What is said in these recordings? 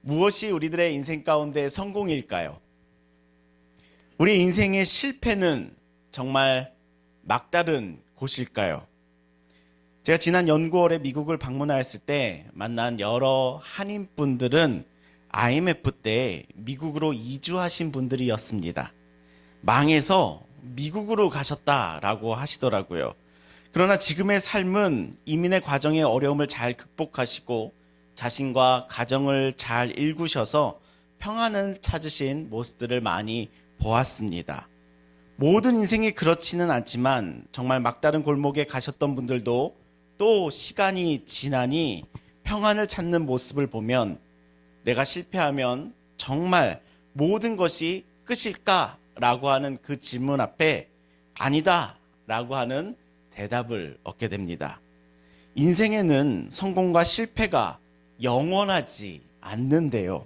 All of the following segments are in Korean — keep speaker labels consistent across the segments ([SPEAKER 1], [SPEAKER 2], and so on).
[SPEAKER 1] 무엇이 우리들의 인생 가운데 성공일까요? 우리 인생의 실패는 정말 막다른 곳일까요? 제가 지난 연구월에 미국을 방문하였을 때 만난 여러 한인분들은 IMF 때 미국으로 이주하신 분들이었습니다. 망해서 미국으로 가셨다라고 하시더라고요. 그러나 지금의 삶은 이민의 과정의 어려움을 잘 극복하시고 자신과 가정을 잘 일구셔서 평안을 찾으신 모습들을 많이 보았습니다. 모든 인생이 그렇지는 않지만 정말 막다른 골목에 가셨던 분들도 또 시간이 지나니 평안을 찾는 모습을 보면 내가 실패하면 정말 모든 것이 끝일까라고 하는 그 질문 앞에 아니다라고 하는 대답을 얻게 됩니다. 인생에는 성공과 실패가 영원하지 않는데요.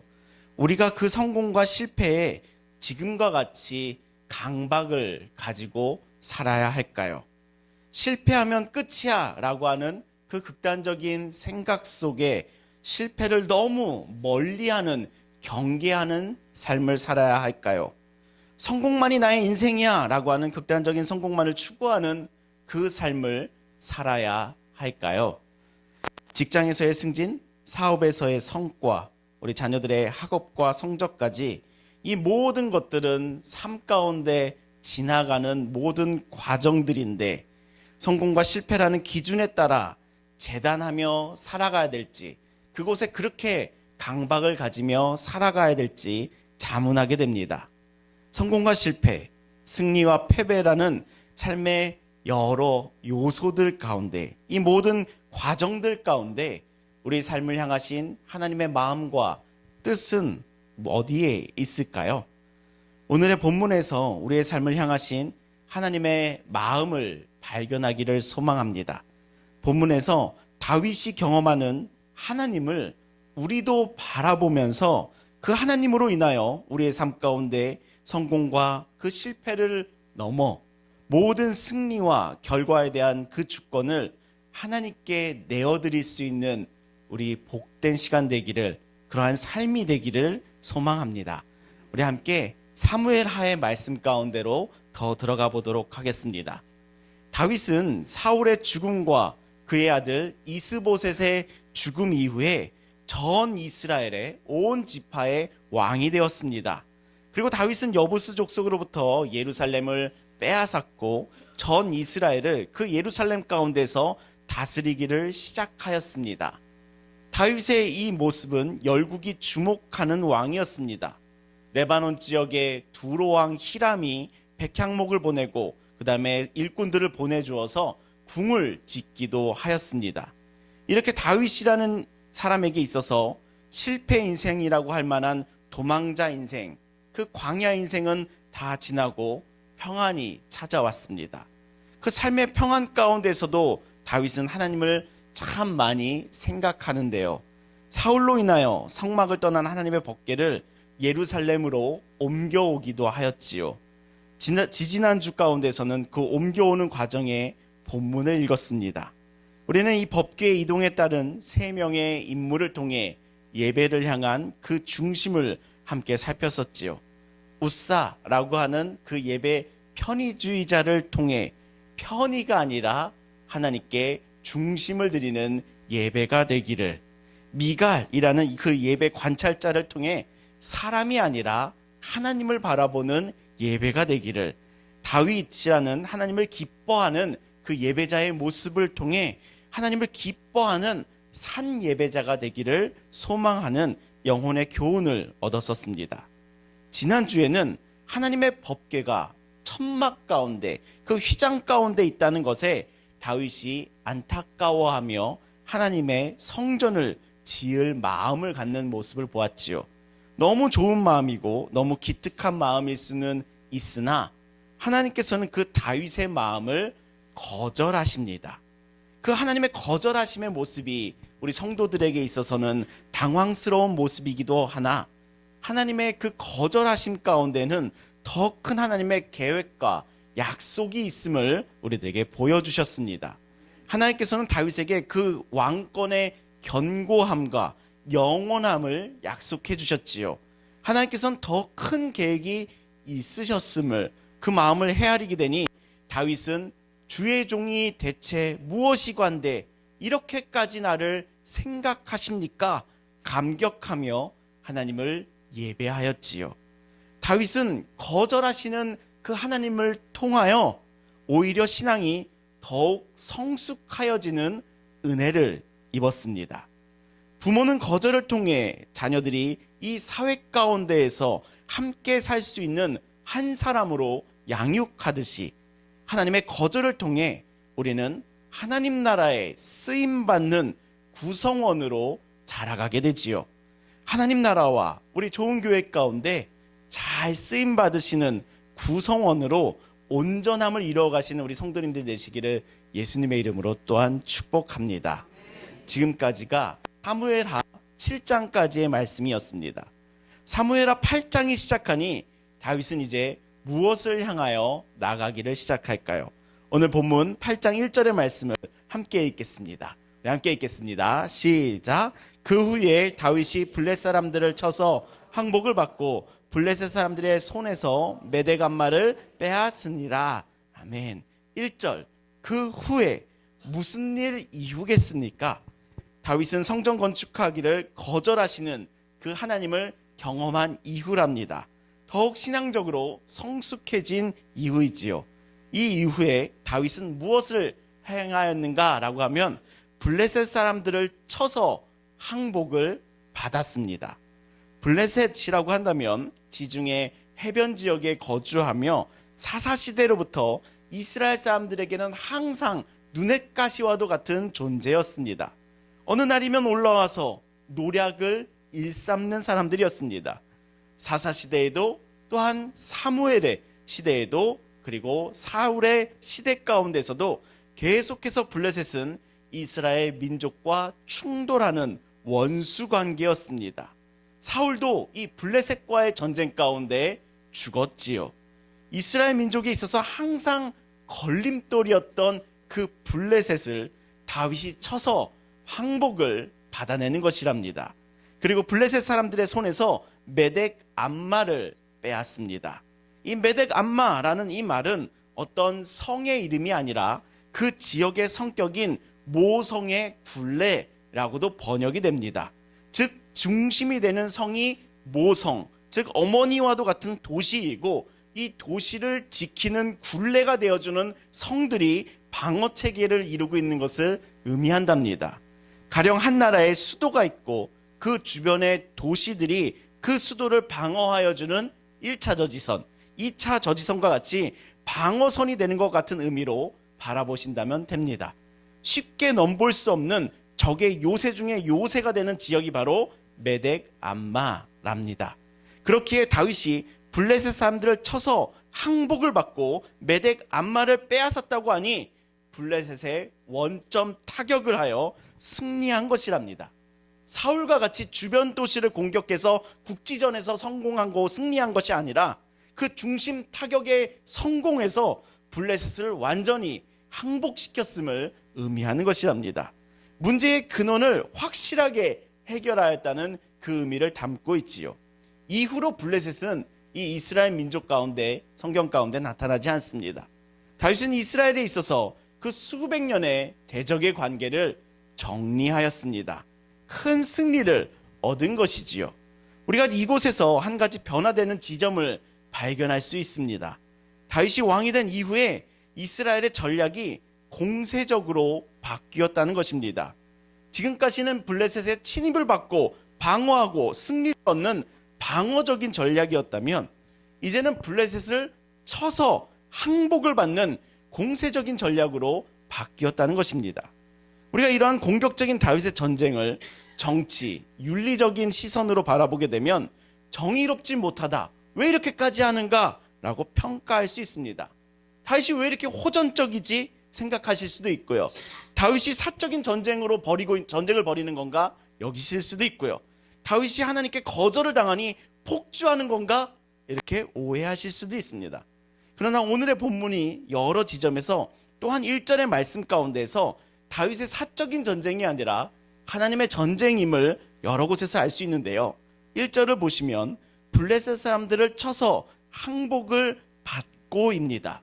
[SPEAKER 1] 우리가 그 성공과 실패에 지금과 같이 강박을 가지고 살아야 할까요? 실패하면 끝이야 라고 하는 그 극단적인 생각 속에 실패를 너무 멀리하는 경계하는 삶을 살아야 할까요? 성공만이 나의 인생이야 라고 하는 극단적인 성공만을 추구하는 그 삶을 살아야 할까요? 직장에서의 승진, 사업에서의 성과, 우리 자녀들의 학업과 성적까지 이 모든 것들은 삶 가운데 지나가는 모든 과정들인데 성공과 실패라는 기준에 따라 재단하며 살아가야 될지 그곳에 그렇게 강박을 가지며 살아가야 될지 자문하게 됩니다. 성공과 실패, 승리와 패배라는 삶의 여러 요소들 가운데 이 모든 과정들 가운데 우리 삶을 향하신 하나님의 마음과 뜻은 어디에 있을까요? 오늘의 본문에서 우리의 삶을 향하신 하나님의 마음을 발견하기를 소망합니다. 본문에서 다윗이 경험하는 하나님을 우리도 바라보면서 그 하나님으로 인하여 우리의 삶 가운데 성공과 그 실패를 넘어 모든 승리와 결과에 대한 그 주권을 하나님께 내어드릴 수 있는 우리 복된 시간 되기를, 그러한 삶이 되기를 소망합니다. 우리 함께 사무엘하의 말씀 가운데로 더 들어가 보도록 하겠습니다. 다윗은 사울의 죽음과 그의 아들 이스보셋의 죽음 이후에 전 이스라엘의 온 지파의 왕이 되었습니다. 그리고 다윗은 여부스 족속으로부터 예루살렘을 빼앗았고 전 이스라엘을 그 예루살렘 가운데서 다스리기를 시작하였습니다. 다윗의 이 모습은 열국이 주목하는 왕이었습니다. 레바논 지역의 두로왕 히람이 백향목을 보내고 그 다음에 일꾼들을 보내주어서 궁을 짓기도 하였습니다. 이렇게 다윗이라는 사람에게 있어서 실패 인생이라고 할 만한 도망자 인생, 그 광야 인생은 다 지나고 평안이 찾아왔습니다. 그 삶의 평안 가운데서도 다윗은 하나님을 참 많이 생각하는데요. 사울로 인하여 성막을 떠난 하나님의 법궤를 예루살렘으로 옮겨오기도 하였지요. 지지난주 가운데서는 그 옮겨오는 과정의 본문을 읽었습니다. 우리는 이 법궤의 이동에 따른 세 명의 인물을 통해 예배를 향한 그 중심을 함께 살폈었지요. 우사라고 하는 그 예배 편의주의자를 통해 편의가 아니라 하나님께 중심을 드리는 예배가 되기를, 미갈이라는 그 예배 관찰자를 통해 사람이 아니라 하나님을 바라보는 예배가 되기를, 다윗이라는 하나님을 기뻐하는 그 예배자의 모습을 통해 하나님을 기뻐하는 산 예배자가 되기를 소망하는 영혼의 교훈을 얻었었습니다. 지난주에는 하나님의 법궤가 천막 가운데 그 휘장 가운데 있다는 것에 다윗이 안타까워하며 하나님의 성전을 지을 마음을 갖는 모습을 보았지요. 너무 좋은 마음이고 너무 기특한 마음일 수는 있으나 하나님께서는 그 다윗의 마음을 거절하십니다. 그 하나님의 거절하심의 모습이 우리 성도들에게 있어서는 당황스러운 모습이기도 하나 하나님의 그 거절하심 가운데는 더 큰 하나님의 계획과 약속이 있음을 우리들에게 보여주셨습니다. 하나님께서는 다윗에게 그 왕권의 견고함과 영원함을 약속해 주셨지요. 하나님께서는 더 큰 계획이 있으셨음을 그 마음을 헤아리게 되니 다윗은 주의 종이 대체 무엇이 관대 이렇게까지 나를 생각하십니까? 감격하며 하나님을 예배하였지요. 다윗은 거절하시는 그 하나님을 통하여 오히려 신앙이 더욱 성숙하여지는 은혜를 입었습니다. 부모는 거절을 통해 자녀들이 이 사회 가운데에서 함께 살 수 있는 한 사람으로 양육하듯이 하나님의 거절을 통해 우리는 하나님 나라에 쓰임받는 구성원으로 자라가게 되지요. 하나님 나라와 우리 좋은 교회 가운데 잘 쓰임받으시는 구성원으로 온전함을 이루어가시는 우리 성도님들 되시기를 예수님의 이름으로 또한 축복합니다. 지금까지가 사무엘하 7장까지의 말씀이었습니다. 사무엘하 8장이 시작하니 다윗은 이제 무엇을 향하여 나가기를 시작할까요? 오늘 본문 8장 1절의 말씀을 함께 읽겠습니다. 네, 함께 읽겠습니다. 시작. 그 후에 다윗이 블렛 사람들을 쳐서 항복을 받고 블렛의 사람들의 손에서 메대간마를 빼앗으니라. 아멘. 1절. 그 후에 무슨 일 이후겠습니까? 다윗은 성전 건축하기를 거절하시는 그 하나님을 경험한 이후랍니다. 더욱 신앙적으로 성숙해진 이후이지요. 이 이후에 다윗은 무엇을 행하였는가라고 하면 블레셋 사람들을 쳐서 항복을 받았습니다. 블레셋이라고 한다면 지중해 해변 지역에 거주하며 사사시대로부터 이스라엘 사람들에게는 항상 눈엣 가시와도 같은 존재였습니다. 어느 날이면 올라와서 노략을 일삼는 사람들이었습니다. 사사시대에도 또한 사무엘의 시대에도 그리고 사울의 시대 가운데서도 계속해서 블레셋은 이스라엘 민족과 충돌하는 원수 관계였습니다. 사울도 이 블레셋과의 전쟁 가운데 죽었지요. 이스라엘 민족에 있어서 항상 걸림돌이었던 그 블레셋을 다윗이 쳐서 항복을 받아내는 것이랍니다. 그리고 블레셋 사람들의 손에서 메덱 암마를 빼앗습니다. 이 메덱 암마라는 이 말은 어떤 성의 이름이 아니라 그 지역의 성격인 모성의 굴레라고도 번역이 됩니다. 즉 중심이 되는 성이 모성, 즉 어머니와도 같은 도시이고 이 도시를 지키는 굴레가 되어주는 성들이 방어 체계를 이루고 있는 것을 의미한답니다. 가령 한 나라에 수도가 있고 그 주변의 도시들이 그 수도를 방어하여주는 1차 저지선, 2차 저지선과 같이 방어선이 되는 것 같은 의미로 바라보신다면 됩니다. 쉽게 넘볼 수 없는 적의 요새 중에 요새가 되는 지역이 바로 메덱 암마랍니다. 그렇기에 다윗이 블레셋 사람들을 쳐서 항복을 받고 메덱 암마를 빼앗았다고 하니 블레셋에 원점 타격을 하여 승리한 것이랍니다. 사울과 같이 주변 도시를 공격해서 국지전에서 성공한 거 승리한 것이 아니라 그 중심 타격에 성공해서 블레셋을 완전히 항복시켰음을 의미하는 것이랍니다. 문제의 근원을 확실하게 해결하였다는 그 의미를 담고 있지요. 이후로 블레셋은 이 이스라엘 민족 가운데 성경 가운데 나타나지 않습니다. 다윗은 이스라엘에 있어서 그 수백 년의 대적의 관계를 정리하였습니다. 큰 승리를 얻은 것이지요. 우리가 이곳에서 한 가지 변화되는 지점을 발견할 수 있습니다. 다윗이 왕이 된 이후에 이스라엘의 전략이 공세적으로 바뀌었다는 것입니다. 지금까지는 블레셋의 침입을 받고 방어하고 승리를 얻는 방어적인 전략이었다면 이제는 블레셋을 쳐서 항복을 받는 공세적인 전략으로 바뀌었다는 것입니다. 우리가 이러한 공격적인 다윗의 전쟁을 정치, 윤리적인 시선으로 바라보게 되면 정의롭지 못하다, 왜 이렇게까지 하는가 라고 평가할 수 있습니다. 다윗이 왜 이렇게 호전적이지 생각하실 수도 있고요. 다윗이 사적인 전쟁을 벌이는 건가 여기실 수도 있고요. 다윗이 하나님께 거절을 당하니 폭주하는 건가 이렇게 오해하실 수도 있습니다. 그러나 오늘의 본문이 여러 지점에서 또한 1절의 말씀 가운데에서 다윗의 사적인 전쟁이 아니라 하나님의 전쟁임을 여러 곳에서 알 수 있는데요. 1절을 보시면 블레셋 사람들을 쳐서 항복을 받고입니다.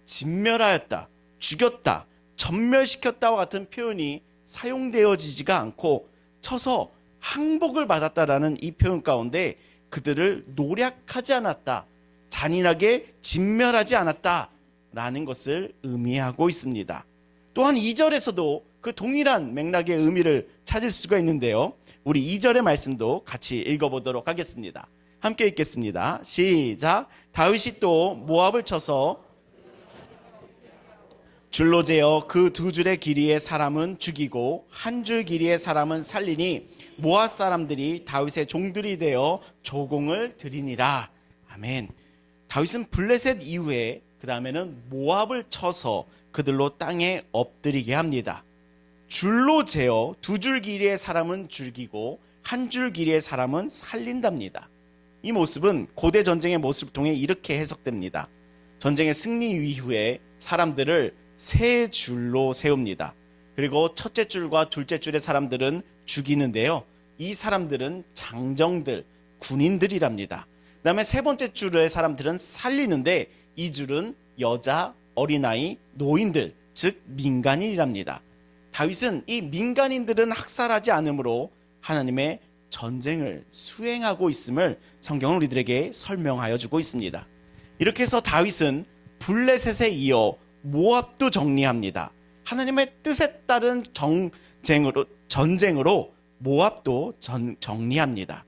[SPEAKER 1] 진멸하였다, 죽였다, 전멸시켰다와 같은 표현이 사용되어지지가 않고 쳐서 항복을 받았다라는 이 표현 가운데 그들을 노략하지 않았다, 잔인하게 진멸하지 않았다라는 것을 의미하고 있습니다. 또한 2절에서도 그 동일한 맥락의 의미를 찾을 수가 있는데요. 우리 2절의 말씀도 같이 읽어보도록 하겠습니다. 함께 읽겠습니다. 시작. 다윗이 또 모압을 쳐서 줄로 재어 그 두 줄의 길이의 사람은 죽이고 한 줄 길이의 사람은 살리니 모압 사람들이 다윗의 종들이 되어 조공을 드리니라. 아멘. 다윗은 블레셋 이후에 그 다음에는 모압을 쳐서 그들로 땅에 엎드리게 합니다. 줄로 재어 두 줄 길이의 사람은 죽이고 한 줄 길이의 사람은 살린답니다. 이 모습은 고대 전쟁의 모습을 통해 이렇게 해석됩니다. 전쟁의 승리 이후에 사람들을 세 줄로 세웁니다. 그리고 첫째 줄과 둘째 줄의 사람들은 죽이는데요. 이 사람들은 장정들, 군인들이랍니다. 그 다음에 세 번째 줄의 사람들은 살리는데 이 줄은 여자, 어린아이, 노인들, 즉 민간인이랍니다. 다윗은 이 민간인들은 학살하지 않으므로 하나님의 전쟁을 수행하고 있음을 성경은 우리들에게 설명하여 주고 있습니다. 이렇게 해서 다윗은 블레셋에 이어 모압도 정리합니다. 하나님의 뜻에 따른 전쟁으로 모압도 정리합니다.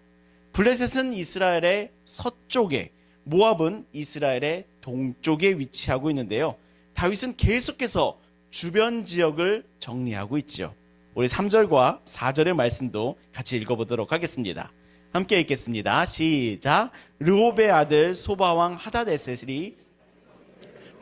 [SPEAKER 1] 블레셋은 이스라엘의 서쪽에, 모압은 이스라엘의 동쪽에 위치하고 있는데요. 다윗은 계속해서 주변 지역을 정리하고 있죠. 우리 3절과 4절의 말씀도 같이 읽어보도록 하겠습니다. 함께 읽겠습니다. 시작. 르홉의 아들 소바왕 하닷에셀이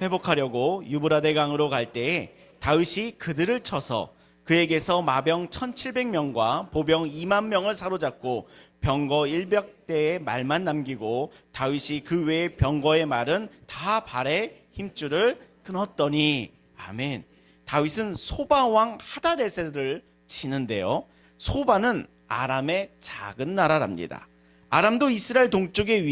[SPEAKER 1] 회복하려고 유브라데 강으로 갈 때에 다윗이 그들을 쳐서 그에게서 마병 1700명과 보병 2만 명을 사로잡고 병거 100대의 말만 남기고 다윗이 그 외의 병거의 말은 다 발에 힘줄을 끊었더니. 아멘. 다윗은 소바왕 하닷에셀을 치는데요. 소바는 아람의 작은 나라랍니다. 아람도 이스라엘 동쪽에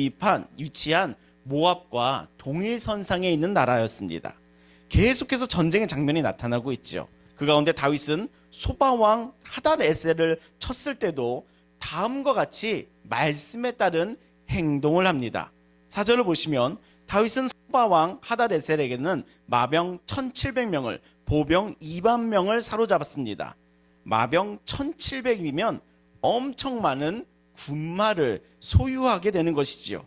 [SPEAKER 1] 위치한 모압과 동일선상에 있는 나라였습니다. 계속해서 전쟁의 장면이 나타나고 있죠. 그 가운데 다윗은 소바왕 하닷에셀을 쳤을 때도 다음과 같이 말씀에 따른 행동을 합니다. 4절을 보시면 다윗은 소바왕 하닷에셀에게는 마병 1700명을 보병 2만 명을 사로잡았습니다. 마병 1700이면 엄청 많은 군마를 소유하게 되는 것이지요.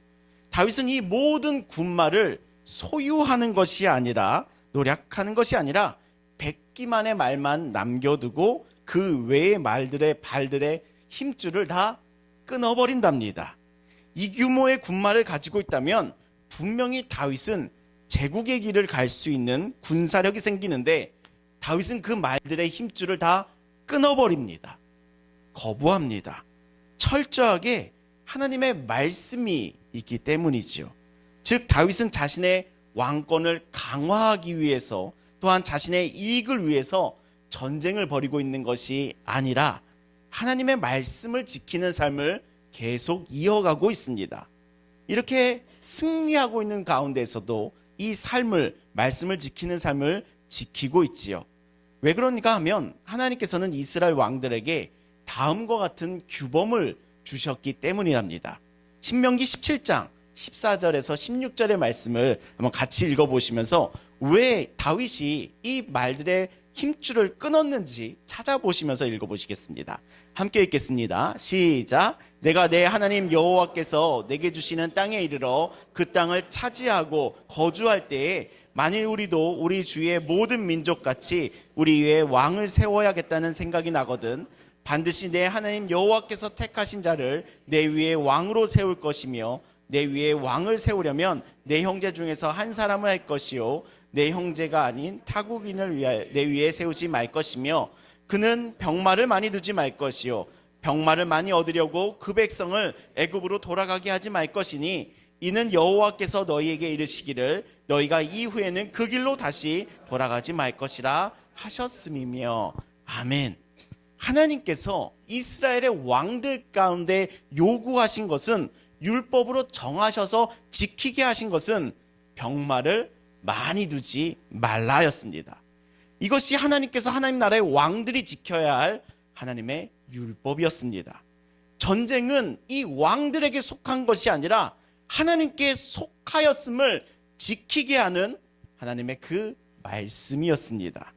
[SPEAKER 1] 다윗은 이 모든 군마를 소유하는 것이 아니라, 노략하는 것이 아니라 100기만의 말만 남겨두고 그 외의 말들의 발들의 힘줄을 다 끊어버린답니다. 이 규모의 군마를 가지고 있다면 분명히 다윗은 제국의 길을 갈 수 있는 군사력이 생기는데 다윗은 그 말들의 힘줄을 다 끊어버립니다. 거부합니다. 철저하게 하나님의 말씀이 있기 때문이지요. 즉 다윗은 자신의 왕권을 강화하기 위해서, 또한 자신의 이익을 위해서 전쟁을 벌이고 있는 것이 아니라 하나님의 말씀을 지키는 삶을 계속 이어가고 있습니다. 이렇게 승리하고 있는 가운데서도 이 삶을, 말씀을 지키는 삶을 지키고 있지요. 왜 그러니까 하면 하나님께서는 이스라엘 왕들에게 다음과 같은 규범을 주셨기 때문이랍니다. 신명기 17장 14절에서 16절의 말씀을 한번 같이 읽어보시면서 왜 다윗이 이 말들의 힘줄을 끊었는지 찾아보시면서 읽어보시겠습니다. 함께 읽겠습니다. 시작. 내가 내 하나님 여호와께서 내게 주시는 땅에 이르러 그 땅을 차지하고 거주할 때에 만일 우리도 우리 주위의 모든 민족같이 우리 위에 왕을 세워야겠다는 생각이 나거든 반드시 내 하나님 여호와께서 택하신 자를 내 위에 왕으로 세울 것이며 내 위에 왕을 세우려면 내 형제 중에서 한 사람을 할 것이요 내 형제가 아닌 타국인을 위하여 내 위에 세우지 말 것이며 그는 병마를 많이 두지 말 것이요 병마를 많이 얻으려고 그 백성을 애굽으로 돌아가게 하지 말 것이니 이는 여호와께서 너희에게 이르시기를 너희가 이후에는 그 길로 다시 돌아가지 말 것이라 하셨음이며. 아멘. 하나님께서 이스라엘의 왕들 가운데 요구하신 것은, 율법으로 정하셔서 지키게 하신 것은 병마를 많이 두지 말라였습니다. 이것이 하나님께서 하나님 나라의 왕들이 지켜야 할 하나님의 율법이었습니다. 전쟁은 이 왕들에게 속한 것이 아니라 하나님께 속하였음을 지키게 하는 하나님의 그 말씀이었습니다.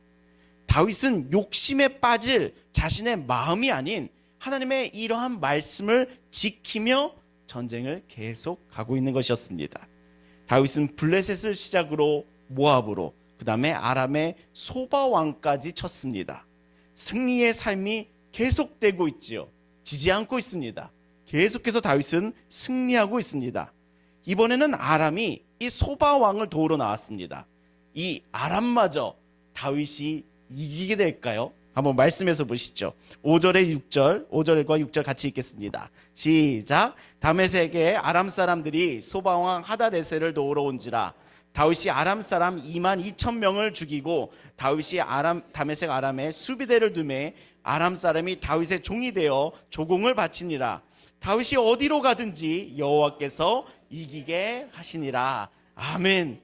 [SPEAKER 1] 다윗은 욕심에 빠질 자신의 마음이 아닌 하나님의 이러한 말씀을 지키며 전쟁을 계속하고 있는 것이었습니다. 다윗은 블레셋을 시작으로 모압으로, 그 다음에 아람의 소바 왕까지 쳤습니다. 승리의 삶이 계속되고 있지요. 지지 않고 있습니다. 계속해서 다윗은 승리하고 있습니다. 이번에는 아람이 이 소바 왕을 도우러 나왔습니다. 이 아람마저 다윗이 이기게 될까요? 한번 말씀해서 보시죠. 5절과 6절 같이 읽겠습니다. 시작. 다메섹의 아람 사람들이 소바 왕 하다레셀을 도우러 온지라. 다윗이 아람 사람 2만 2천 명을 죽이고 다윗이 다메섹 아람에 수비대를 두매 아람 사람이 다윗의 종이 되어 조공을 바치니라. 다윗이 어디로 가든지 여호와께서 이기게 하시니라. 아멘.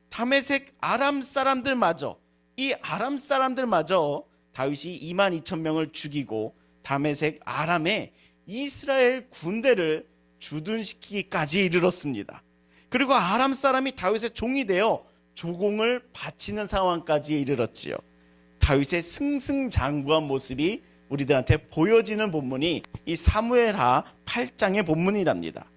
[SPEAKER 1] 다메섹 아람 사람들마저, 이 아람 사람들마저 다윗이 2만 2천 명을 죽이고 다메섹 아람에 이스라엘 군대를 주둔시키기까지 이르렀습니다. 그리고 아람 사람이 다윗의 종이 되어 조공을 바치는 상황까지 이르렀지요. 다윗의 승승장구한 모습이 우리들한테 보여지는 본문이 이 사무엘하 8장의 본문이랍니다.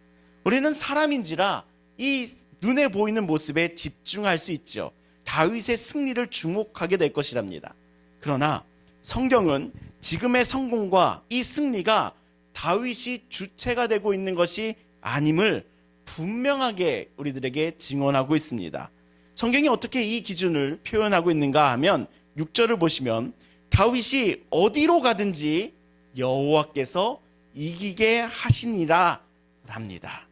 [SPEAKER 1] 우리는 사람인지라 이 눈에 보이는 모습에 집중할 수 있죠. 다윗의 승리를 주목하게 될 것이랍니다. 그러나 성경은 지금의 성공과 이 승리가 다윗이 주체가 되고 있는 것이 아님을 분명하게 우리들에게 증언하고 있습니다. 성경이 어떻게 이 기준을 표현하고 있는가 하면 6절을 보시면 다윗이 어디로 가든지 여호와께서 이기게 하시니라 합니다.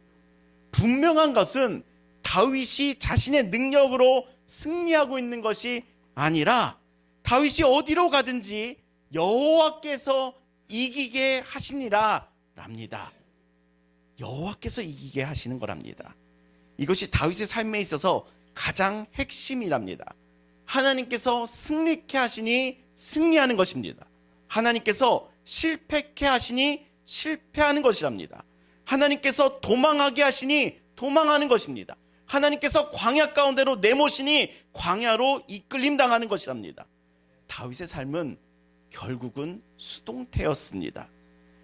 [SPEAKER 1] 분명한 것은 다윗이 자신의 능력으로 승리하고 있는 것이 아니라 다윗이 어디로 가든지 여호와께서 이기게 하시니라 합니다. 여호와께서 이기게 하시는 거랍니다. 이것이 다윗의 삶에 있어서 가장 핵심이랍니다. 하나님께서 승리케 하시니 승리하는 것입니다. 하나님께서 실패케 하시니 실패하는 것이랍니다. 하나님께서 도망하게 하시니 도망하는 것입니다. 하나님께서 광야 가운데로 내모시니 광야로 이끌림 당하는 것이랍니다. 다윗의 삶은 결국은 수동태였습니다.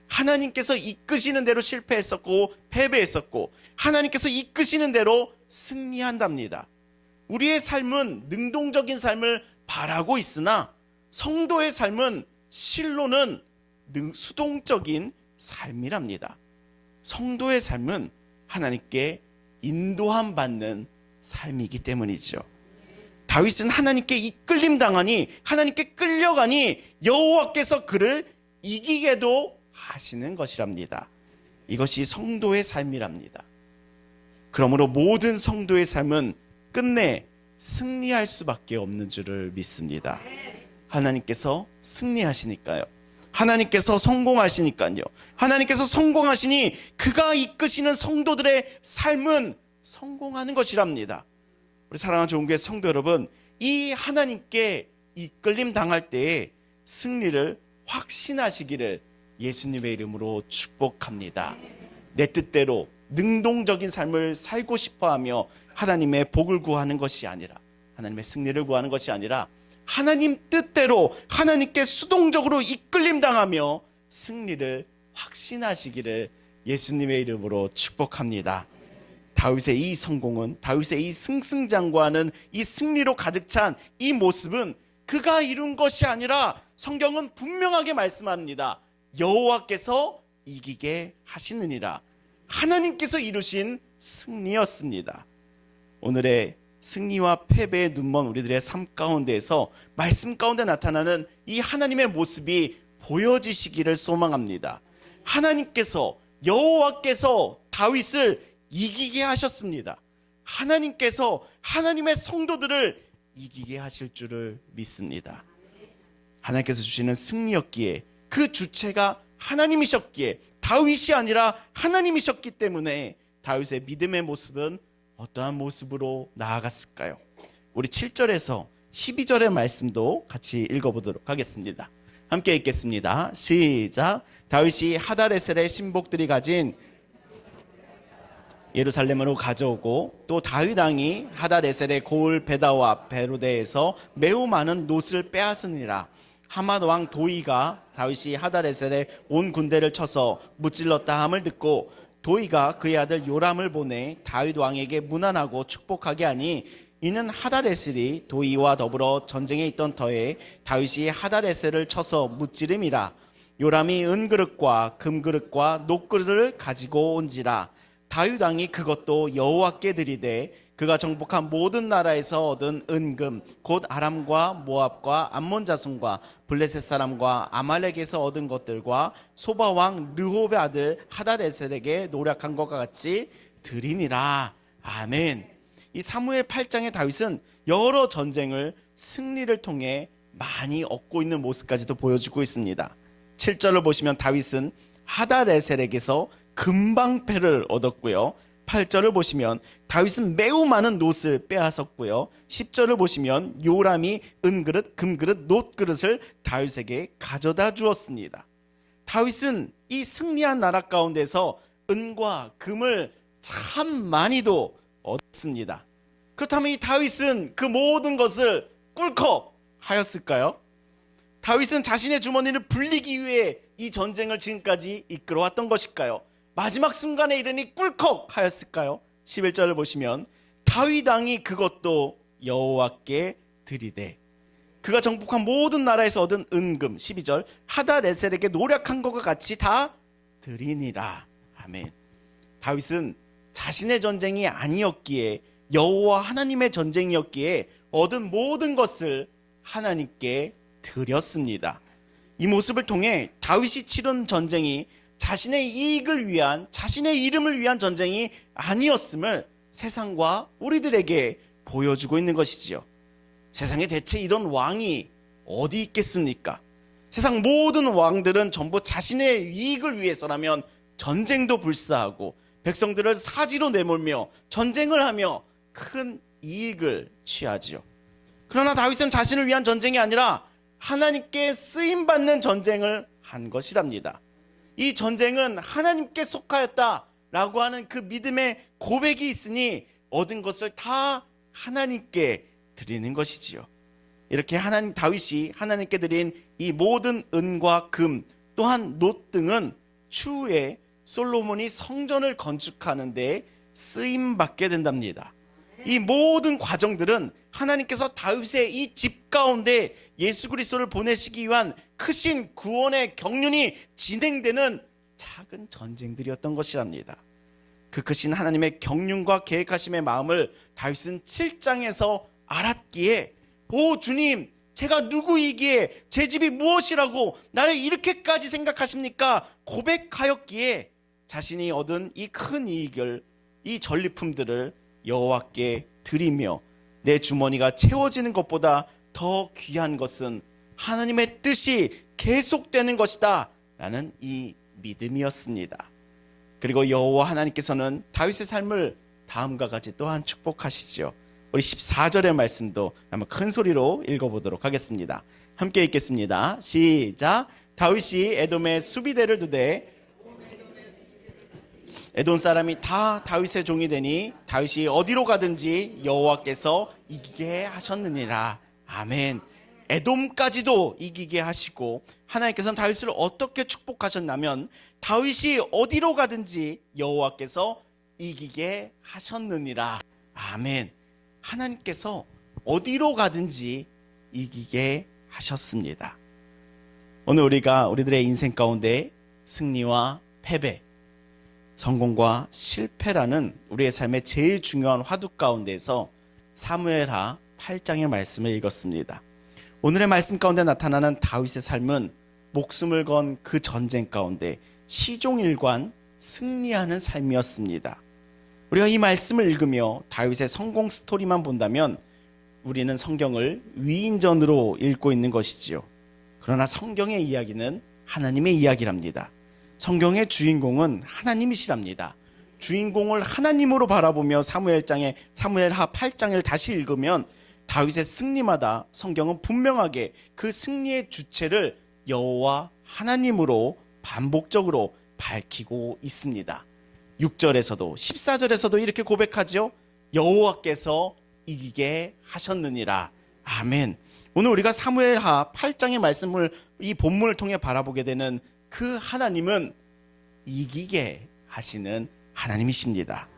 [SPEAKER 1] 하나님께서 이끄시는 대로 실패했었고 패배했었고 하나님께서 이끄시는 대로 승리한답니다. 우리의 삶은 능동적인 삶을 바라고 있으나 성도의 삶은 실로는 수동적인 삶이랍니다. 성도의 삶은 하나님께 인도함 받는 삶이기 때문이죠. 다윗은 하나님께 이끌림 당하니 하나님께 끌려가니 여호와께서 그를 이기게도 하시는 것이랍니다. 이것이 성도의 삶이랍니다. 그러므로 모든 성도의 삶은 끝내 승리할 수밖에 없는 줄을 믿습니다. 하나님께서 승리하시니까요. 하나님께서 성공하시니까요. 하나님께서 성공하시니 그가 이끄시는 성도들의 삶은 성공하는 것이랍니다. 우리 사랑하는 좋은교회 성도 여러분, 이 하나님께 이끌림 당할 때에 승리를 확신하시기를 예수님의 이름으로 축복합니다. 내 뜻대로 능동적인 삶을 살고 싶어하며 하나님의 복을 구하는 것이 아니라, 하나님의 승리를 구하는 것이 아니라 하나님 뜻대로 하나님께 수동적으로 이끌림 당하며 승리를 확신하시기를 예수님의 이름으로 축복합니다. 다윗의 이 성공은, 다윗의 이 승승장구하는 이 승리로 가득 찬 이 모습은 그가 이룬 것이 아니라 성경은 분명하게 말씀합니다. 여호와께서 이기게 하시느니라. 하나님께서 이루신 승리였습니다. 오늘의 승리와 패배의 눈먼 우리들의 삶 가운데에서 말씀 가운데 나타나는 이 하나님의 모습이 보여지시기를 소망합니다. 하나님께서, 여호와께서 다윗을 이기게 하셨습니다. 하나님께서 하나님의 성도들을 이기게 하실 줄을 믿습니다. 하나님께서 주시는 승리였기에 그 주체가 하나님이셨기에, 다윗이 아니라 하나님이셨기 때문에 다윗의 믿음의 모습은 어떠한 모습으로 나아갔을까요? 우리 7절에서 12절의 말씀도 같이 읽어보도록 하겠습니다. 함께 읽겠습니다. 시작. 다윗이 하다레셀의 신복들이 가진 예루살렘으로 가져오고, 또 다윗 왕이 하다레셀의 고을 베다와 베로데에서 매우 많은 놋을 빼앗으니라. 하맛 왕 도이가 다윗이 하다레셀의 온 군대를 쳐서 무찔렀다 함을 듣고 도이가 그의 아들 요람을 보내 다윗 왕에게 문안하고 축복하게 하니, 이는 하다레셀이 도이와 더불어 전쟁에 있던 터에 다윗이 하다레셀을 쳐서 무찌름이라. 요람이 은그릇과 금그릇과 놋그릇을 가지고 온지라. 다윗 왕이 그것도 여호와께 드리되, 그가 정복한 모든 나라에서 얻은 은금 곧 아람과 모압과 암몬 자손과 블레셋 사람과 아말렉에서 얻은 것들과 소바 왕 르홉의 아들 하다레셀에게 노력한 것과 같이 드리니라. 아멘. 이 사무엘 8장의 다윗은 여러 전쟁을 승리를 통해 많이 얻고 있는 모습까지도 보여주고 있습니다. 7절을 보시면 다윗은 하다레셀에게서 금방패를 얻었고요. 8절을 보시면 다윗은 매우 많은 놋을 빼앗았고요. 10절을 보시면 요람이 은그릇, 금그릇, 놋그릇을 다윗에게 가져다 주었습니다. 다윗은 이 승리한 나라 가운데서 은과 금을 참 많이도 얻었습니다. 그렇다면 이 다윗은 그 모든 것을 꿀꺽 하였을까요? 다윗은 자신의 주머니를 불리기 위해 이 전쟁을 지금까지 이끌어왔던 것일까요? 마지막 순간에 이르니 꿀꺽 하였을까요? 11절을 보시면 다윗 왕이 그것도 여호와께 드리되, 그가 정복한 모든 나라에서 얻은 은금, 12절 하다레셀에게 노력한 것과 같이 다 드리니라. 아멘. 다윗은 자신의 전쟁이 아니었기에, 여호와 하나님의 전쟁이었기에 얻은 모든 것을 하나님께 드렸습니다. 이 모습을 통해 다윗이 치른 전쟁이 자신의 이익을 위한, 자신의 이름을 위한 전쟁이 아니었음을 세상과 우리들에게 보여주고 있는 것이지요. 세상에 대체 이런 왕이 어디 있겠습니까? 세상 모든 왕들은 전부 자신의 이익을 위해서라면 전쟁도 불사하고 백성들을 사지로 내몰며 전쟁을 하며 큰 이익을 취하지요. 그러나 다윗은 자신을 위한 전쟁이 아니라 하나님께 쓰임받는 전쟁을 한 것이랍니다. 이 전쟁은 하나님께 속하였다라고 하는 그 믿음의 고백이 있으니 얻은 것을 다 하나님께 드리는 것이지요. 이렇게 다윗이 하나님께 드린 이 모든 은과 금, 또한 놋 등은 추후에 솔로몬이 성전을 건축하는 데 쓰임받게 된답니다. 이 모든 과정들은 하나님께서 다윗의 이 집 가운데 예수 그리스도를 보내시기 위한 크신 구원의 경륜이 진행되는 작은 전쟁들이었던 것이랍니다. 그 크신 하나님의 경륜과 계획하심의 마음을 다윗은 7장에서 알았기에, 오 주님, 제가 누구이기에 제 집이 무엇이라고 나를 이렇게까지 생각하십니까? 고백하였기에 자신이 얻은 이 큰 이익을, 이 전리품들을 여호와께 드리며, 내 주머니가 채워지는 것보다 더 귀한 것은 하나님의 뜻이 계속되는 것이다 라는 이 믿음이었습니다. 그리고 여호와 하나님께서는 다윗의 삶을 다음과 같이 또한 축복하시죠. 우리 14절의 말씀도 한번 큰 소리로 읽어보도록 하겠습니다. 함께 읽겠습니다. 시작. 다윗이 에돔에 수비대를 두되 에돔 사람이 다 다윗의 종이 되니 다윗이 어디로 가든지 여호와께서 이기게 하셨느니라. 아멘. 에돔까지도 이기게 하시고, 하나님께서는 다윗을 어떻게 축복하셨냐면 다윗이 어디로 가든지 여호와께서 이기게 하셨느니라. 아멘. 하나님께서 어디로 가든지 이기게 하셨습니다. 오늘 우리들의 인생 가운데 승리와 패배, 성공과 실패라는 우리의 삶의 제일 중요한 화두 가운데서 사무엘하 8장의 말씀을 읽었습니다. 오늘의 말씀 가운데 나타나는 다윗의 삶은 목숨을 건 그 전쟁 가운데 시종일관 승리하는 삶이었습니다. 우리가 이 말씀을 읽으며 다윗의 성공 스토리만 본다면 우리는 성경을 위인전으로 읽고 있는 것이지요. 그러나 성경의 이야기는 하나님의 이야기랍니다. 성경의 주인공은 하나님이시랍니다. 주인공을 하나님으로 바라보며 사무엘하 8장을 다시 읽으면 다윗의 승리마다 성경은 분명하게 그 승리의 주체를 여호와 하나님으로 반복적으로 밝히고 있습니다. 6절에서도 14절에서도 이렇게 고백하죠. 여호와께서 이기게 하셨느니라. 아멘. 오늘 우리가 사무엘하 8장의 말씀을 이 본문을 통해 바라보게 되는 그 하나님은 이기게 하시는 하나님이십니다.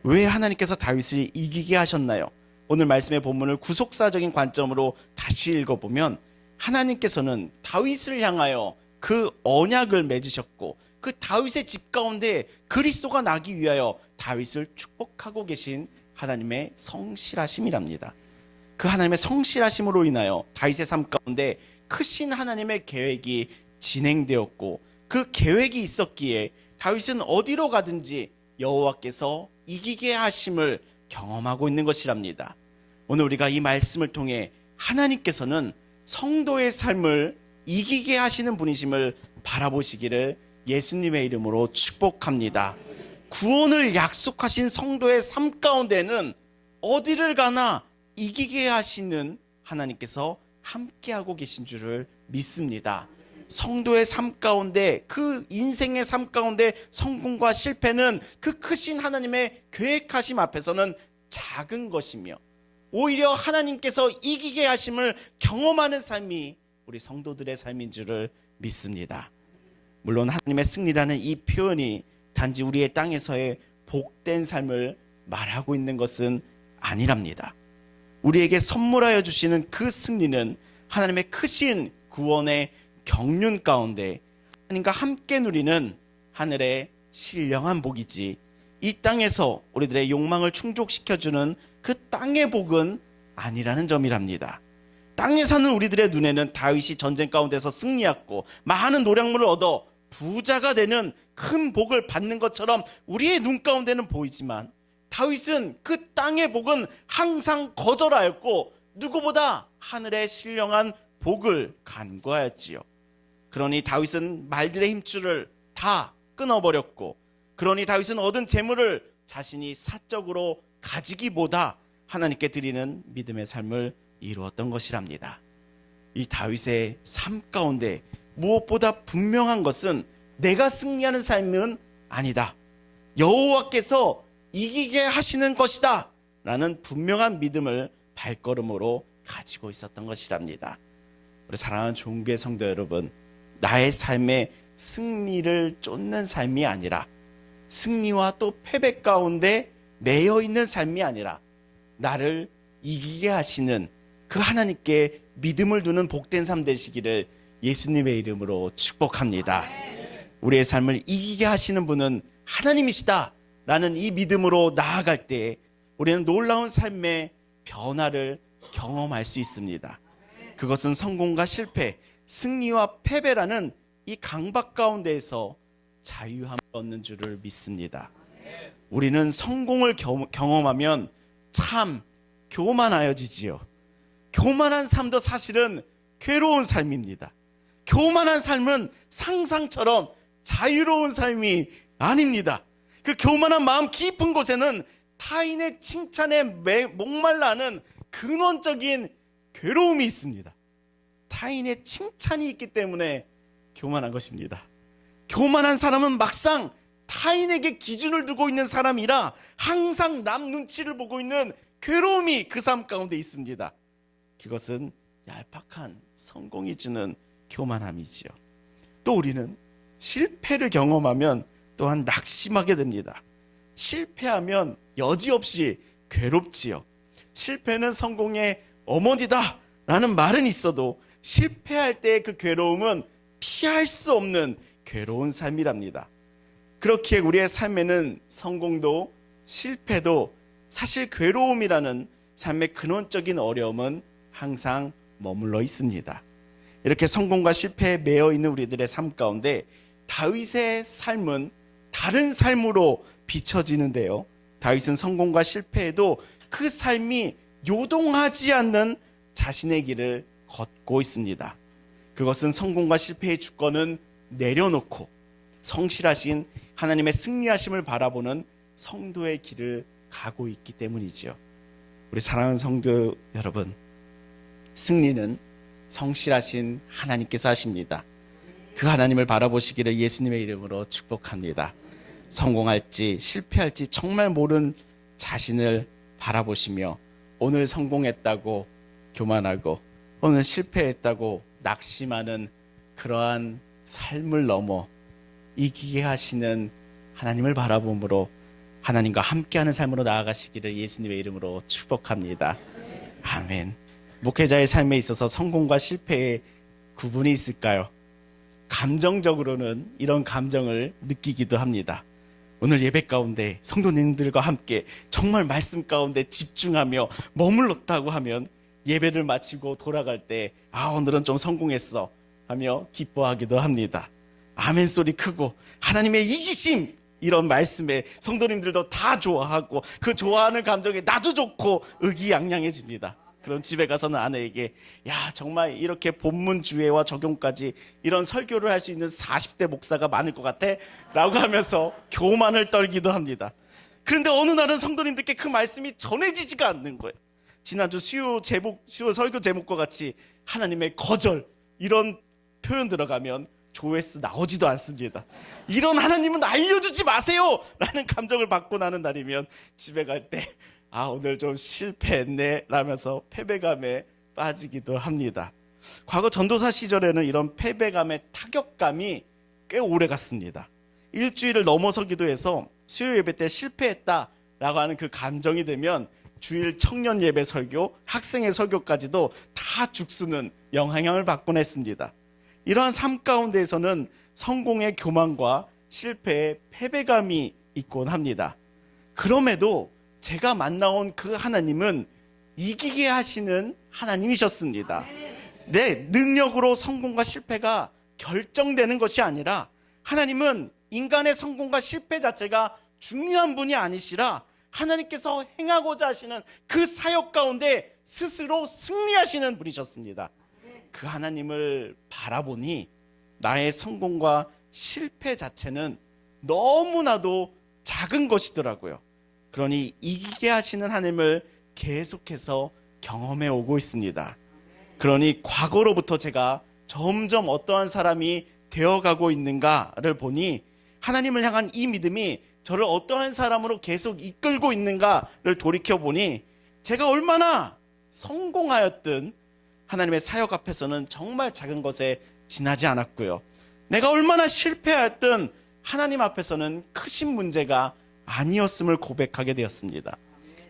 [SPEAKER 1] 왜 하나님께서 다윗을 이기게 하셨나요? 오늘 말씀의 본문을 구속사적인 관점으로 다시 읽어보면 하나님께서는 다윗을 향하여 그 언약을 맺으셨고 그 다윗의 집 가운데 그리스도가 나기 위하여 다윗을 축복하고 계신 하나님의 성실하심이랍니다. 그 하나님의 성실하심으로 인하여 다윗의 삶 가운데 크신 하나님의 계획이 진행되었고 그 계획이 있었기에 다윗은 어디로 가든지 여호와께서 이기게 하심을 경험하고 있는 것이랍니다. 오늘 우리가 이 말씀을 통해 하나님께서는 성도의 삶을 이기게 하시는 분이심을 바라보시기를 예수님의 이름으로 축복합니다. 구원을 약속하신 성도의 삶 가운데는 어디를 가나 이기게 하시는 하나님께서 함께하고 계신 줄을 믿습니다. 성도의 삶 가운데 그 인생의 삶 가운데 성공과 실패는 그 크신 하나님의 계획하심 앞에서는 작은 것이며 오히려 하나님께서 이기게 하심을 경험하는 삶이 우리 성도들의 삶인 줄을 믿습니다. 물론 하나님의 승리라는 이 표현이 단지 우리의 땅에서의 복된 삶을 말하고 있는 것은 아니랍니다. 우리에게 선물하여 주시는 그 승리는 하나님의 크신 구원의 경륜 가운데 하나님과 함께 누리는 하늘의 신령한 복이지 이 땅에서 우리들의 욕망을 충족시켜주는 그 땅의 복은 아니라는 점이랍니다. 땅에 사는 우리들의 눈에는 다윗이 전쟁 가운데서 승리했고 많은 노량물을 얻어 부자가 되는 큰 복을 받는 것처럼 우리의 눈 가운데는 보이지만 다윗은 그 땅의 복은 항상 거절하였고 누구보다 하늘의 신령한 복을 간구하였지요. 그러니 다윗은 말들의 힘줄을 다 끊어버렸고 그러니 다윗은 얻은 재물을 자신이 사적으로 가지기보다 하나님께 드리는 믿음의 삶을 이루었던 것이랍니다. 이 다윗의 삶 가운데 무엇보다 분명한 것은 내가 승리하는 삶은 아니다. 여호와께서 이기게 하시는 것이다 라는 분명한 믿음을 발걸음으로 가지고 있었던 것이랍니다. 우리 사랑하는 종교의 성도 여러분, 나의 삶에 승리를 쫓는 삶이 아니라 승리와 또 패배 가운데 매여 있는 삶이 아니라 나를 이기게 하시는 그 하나님께 믿음을 두는 복된 삶 되시기를 예수님의 이름으로 축복합니다. 우리의 삶을 이기게 하시는 분은 하나님이시다 라는 이 믿음으로 나아갈 때 우리는 놀라운 삶의 변화를 경험할 수 있습니다. 그것은 성공과 실패, 승리와 패배라는 이 강박 가운데에서 자유함을 얻는 줄을 믿습니다. 우리는 성공을 경험하면 참 교만하여지지요. 교만한 삶도 사실은 괴로운 삶입니다. 교만한 삶은 상상처럼 자유로운 삶이 아닙니다. 그 교만한 마음 깊은 곳에는 타인의 칭찬에 목말라 하는 근원적인 괴로움이 있습니다. 타인의 칭찬이 있기 때문에 교만한 것입니다. 교만한 사람은 막상 타인에게 기준을 두고 있는 사람이라 항상 남 눈치를 보고 있는 괴로움이 그 삶 가운데 있습니다. 그것은 얄팍한 성공이 주는 교만함이지요. 또 우리는 실패를 경험하면 또한 낙심하게 됩니다. 실패하면 여지없이 괴롭지요. 실패는 성공의 어머니다 라는 말은 있어도 실패할 때의 그 괴로움은 피할 수 없는 괴로운 삶이랍니다. 그렇기에 우리의 삶에는 성공도 실패도 사실 괴로움이라는 삶의 근원적인 어려움은 항상 머물러 있습니다. 이렇게 성공과 실패에 매여 있는 우리들의 삶 가운데 다윗의 삶은 다른 삶으로 비춰지는데요. 다윗은 성공과 실패에도 그 삶이 요동하지 않는 자신의 길을 걷고 있습니다. 그것은 성공과 실패의 주권은 내려놓고 성실하신 하나님의 승리하심을 바라보는 성도의 길을 가고 있기 때문이지요. 우리 사랑하는 성도 여러분, 승리는 성실하신 하나님께서 하십니다. 그 하나님을 바라보시기를 예수님의 이름으로 축복합니다. 성공할지 실패할지 정말 모르는 자신을 바라보시며 오늘 성공했다고 교만하고 오늘 실패했다고 낙심하는 그러한 삶을 넘어 이기게 하시는 하나님을 바라봄으로 하나님과 함께하는 삶으로 나아가시기를 예수님의 이름으로 축복합니다. 아멘. 목회자의 삶에 있어서 성공과 실패의 구분이 있을까요? 감정적으로는 이런 감정을 느끼기도 합니다. 오늘 예배 가운데 성도님들과 함께 정말 말씀 가운데 집중하며 머물렀다고 하면 예배를 마치고 돌아갈 때 오늘은 좀 성공했어 하며 기뻐하기도 합니다. 아멘 소리 크고 하나님의 이기심 이런 말씀에 성도님들도 다 좋아하고 그 좋아하는 감정에 나도 좋고 의기양양해집니다. 그럼 집에 가서는 아내에게 정말 이렇게 본문 주애와 적용까지 이런 설교를 할 수 있는 40대 목사가 많을 것 같아 라고 하면서 교만을 떨기도 합니다. 그런데 어느 날은 성도님들께 그 말씀이 전해지지가 않는 거예요. 지난주 수요 설교 제목과 같이 하나님의 거절 이런 표현 들어가면 조회수 나오지도 않습니다. 이런 하나님은 알려주지 마세요 라는 감정을 받고 나는 날이면 집에 갈 때 오늘 좀 실패했네 라면서 패배감에 빠지기도 합니다. 과거 전도사 시절에는 이런 패배감의 타격감이 꽤 오래 갔습니다. 일주일을 넘어서기도 해서 수요 예배 때 실패했다 라고 하는 그 감정이 되면 주일 청년 예배 설교, 학생의 설교까지도 다 죽쓰는 영향을 받곤 했습니다. 이러한 삶 가운데에서는 성공의 교만과 실패의 패배감이 있곤 합니다. 그럼에도 제가 만나온 그 하나님은 이기게 하시는 하나님이셨습니다. 내 능력으로 성공과 실패가 결정되는 것이 아니라 하나님은 인간의 성공과 실패 자체가 중요한 분이 아니시라 하나님께서 행하고자 하시는 그 사역 가운데 스스로 승리하시는 분이셨습니다. 그 하나님을 바라보니 나의 성공과 실패 자체는 너무나도 작은 것이더라고요. 그러니 이기게 하시는 하나님을 계속해서 경험해 오고 있습니다. 그러니 과거로부터 제가 점점 어떠한 사람이 되어가고 있는가를 보니 하나님을 향한 이 믿음이 저를 어떠한 사람으로 계속 이끌고 있는가를 돌이켜보니 제가 얼마나 성공하였든 하나님의 사역 앞에서는 정말 작은 것에 지나지 않았고요. 내가 얼마나 실패하였든 하나님 앞에서는 크신 문제가 아니었음을 고백하게 되었습니다.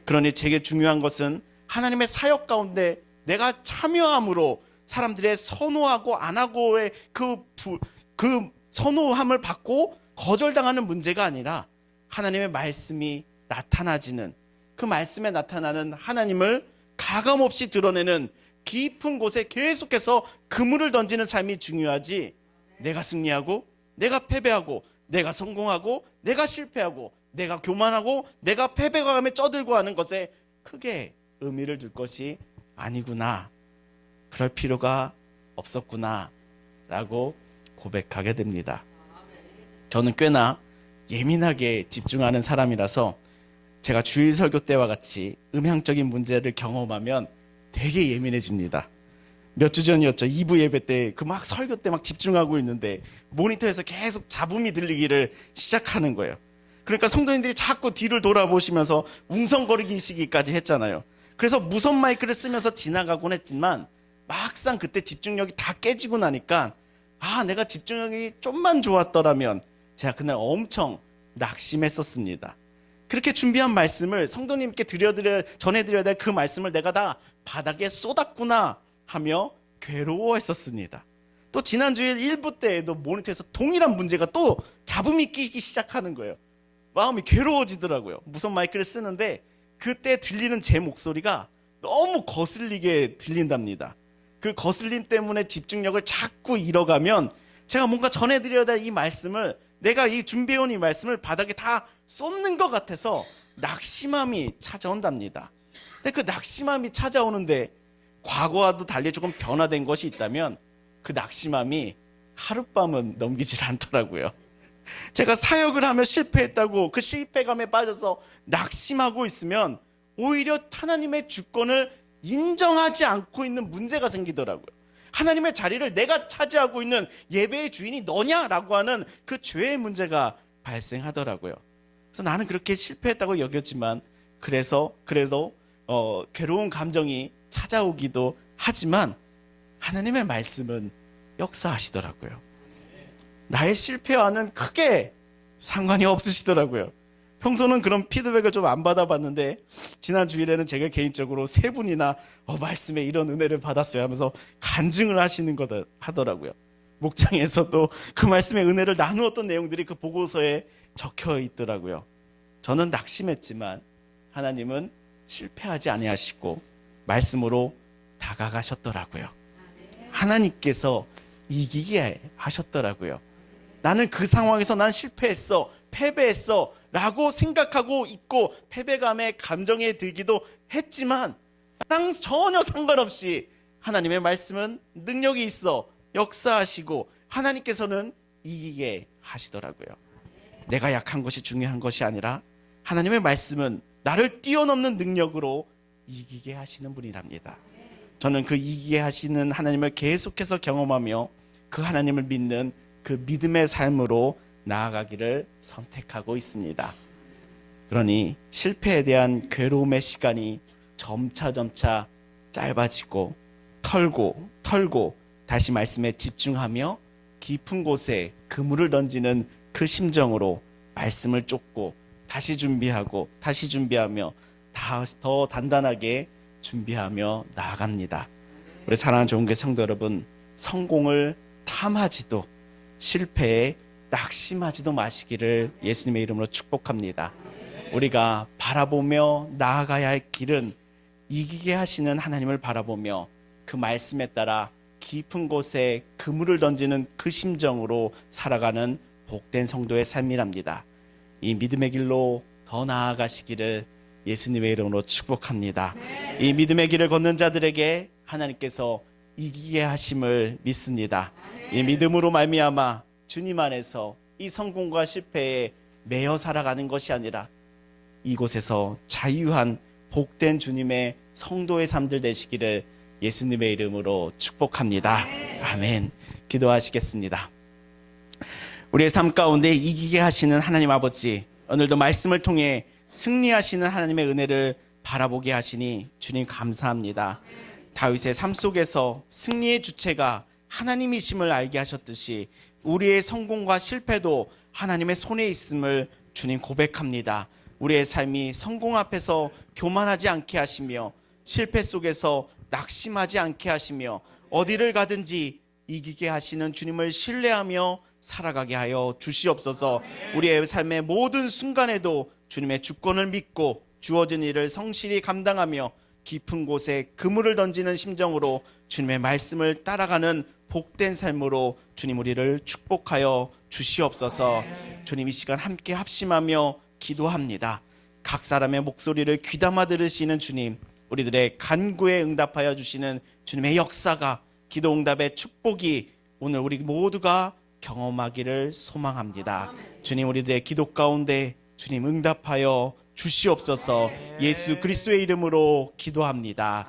[SPEAKER 1] 그러니 제게 중요한 것은 하나님의 사역 가운데 내가 참여함으로 사람들의 선호하고 안 하고의 그 선호함을 받고 거절당하는 문제가 아니라 하나님의 말씀이 나타나지는 그 말씀에 나타나는 하나님을 가감없이 드러내는 깊은 곳에 계속해서 그물을 던지는 삶이 중요하지 내가 승리하고 내가 패배하고 내가 성공하고 내가 실패하고 내가 교만하고 내가 패배감에 쩌들고 하는 것에 크게 의미를 둘 것이 아니구나. 그럴 필요가 없었구나 라고 고백하게 됩니다. 저는 꽤나 예민하게 집중하는 사람이라서 제가 주일 설교 때와 같이 음향적인 문제를 경험하면 되게 예민해집니다. 몇 주 전이었죠. 2부 예배 때 그 막 설교 때 막 집중하고 있는데 모니터에서 계속 잡음이 들리기를 시작하는 거예요. 그러니까 성도님들이 자꾸 뒤를 돌아보시면서 웅성거리기시기까지 했잖아요. 그래서 무선 마이크를 쓰면서 지나가곤 했지만 막상 그때 집중력이 다 깨지고 나니까 내가 집중력이 좀만 좋았더라면 제가 그날 엄청 낙심했었습니다. 그렇게 준비한 말씀을 성도님께 전해드려야 될 그 말씀을 내가 다 바닥에 쏟았구나 하며 괴로워했었습니다. 또 지난주일 1부 때에도 모니터에서 동일한 문제가 또 잡음이 끼기 시작하는 거예요. 마음이 괴로워지더라고요. 무선 마이크를 쓰는데 그때 들리는 제 목소리가 너무 거슬리게 들린답니다. 그 거슬림 때문에 집중력을 자꾸 잃어가면 제가 뭔가 전해드려야 될 이 말씀을 내가 이 준비해온 이 말씀을 바닥에 다 쏟는 것 같아서 낙심함이 찾아온답니다. 근데 그 낙심함이 찾아오는데 과거와도 달리 조금 변화된 것이 있다면 그 낙심함이 하룻밤은 넘기질 않더라고요. 제가 사역을 하며 실패했다고 그 실패감에 빠져서 낙심하고 있으면 오히려 하나님의 주권을 인정하지 않고 있는 문제가 생기더라고요. 하나님의 자리를 내가 차지하고 있는 예배의 주인이 너냐라고 하는 그 죄의 문제가 발생하더라고요. 그래서 나는 그렇게 실패했다고 여겼지만 그래도 괴로운 감정이 찾아오기도 하지만 하나님의 말씀은 역사하시더라고요. 나의 실패와는 크게 상관이 없으시더라고요. 평소는 그런 피드백을 좀 안 받아봤는데 지난 주일에는 제가 개인적으로 3분이나 말씀에 이런 은혜를 받았어요 하면서 간증을 하시는 거다 하더라고요. 목장에서도 그 말씀의 은혜를 나누었던 내용들이 그 보고서에 적혀 있더라고요. 저는 낙심했지만 하나님은 실패하지 아니하시고 말씀으로 다가가셨더라고요. 하나님께서 이기게 하셨더라고요. 나는 그 상황에서 난 실패했어, 패배했어 라고 생각하고 있고 패배감의 감정에 들기도 했지만 나랑 전혀 상관없이 하나님의 말씀은 능력이 있어 역사하시고 하나님께서는 이기게 하시더라고요. 내가 약한 것이 중요한 것이 아니라 하나님의 말씀은 나를 뛰어넘는 능력으로 이기게 하시는 분이랍니다. 저는 그 이기게 하시는 하나님을 계속해서 경험하며 그 하나님을 믿는 그 믿음의 삶으로 나아가기를 선택하고 있습니다. 그러니 실패에 대한 괴로움의 시간이 점차 짧아지고 털고 다시 말씀에 집중하며 깊은 곳에 그물을 던지는 그 심정으로 말씀을 쫓고 다시 준비하며 더 단단하게 준비하며 나아갑니다. 우리 사랑하는 좋은교회 성도 여러분, 성공을 탐하지도 실패에 낙심하지도 마시기를 예수님의 이름으로 축복합니다. 우리가 바라보며 나아가야 할 길은 이기게 하시는 하나님을 바라보며 그 말씀에 따라 깊은 곳에 그물을 던지는 그 심정으로 살아가는 복된 성도의 삶이랍니다. 이 믿음의 길로 더 나아가시기를 예수님의 이름으로 축복합니다. 이 믿음의 길을 걷는 자들에게 하나님께서 이기게 하심을 믿습니다. 이 믿음으로 말미암아 주님 안에서 이 성공과 실패에 매여 살아가는 것이 아니라 이곳에서 자유한 복된 주님의 성도의 삶들 되시기를 예수님의 이름으로 축복합니다. 아멘. 기도하시겠습니다. 우리의 삶 가운데 이기게 하시는 하나님 아버지, 오늘도 말씀을 통해 승리하시는 하나님의 은혜를 바라보게 하시니 주님 감사합니다. 다윗의 삶 속에서 승리의 주체가 하나님이심을 알게 하셨듯이 우리의 성공과 실패도 하나님의 손에 있음을 주님 고백합니다. 우리의 삶이 성공 앞에서 교만하지 않게 하시며 실패 속에서 낙심하지 않게 하시며 어디를 가든지 이기게 하시는 주님을 신뢰하며 살아가게 하여 주시옵소서. 우리의 삶의 모든 순간에도 주님의 주권을 믿고 주어진 일을 성실히 감당하며 깊은 곳에 그물을 던지는 심정으로 주님의 말씀을 따라가는 복된 삶으로 주님 우리를 축복하여 주시옵소서. 주님 이 시간 함께 합심하며 기도합니다. 각 사람의 목소리를 귀담아 들으시는 주님, 우리들의 간구에 응답하여 주시는 주님의 역사가, 기도 응답의 축복이 오늘 우리 모두가 경험하기를 소망합니다. 주님 우리들의 기도 가운데 주님 응답하여 주시옵소서. 예수 그리스도의 이름으로 기도합니다.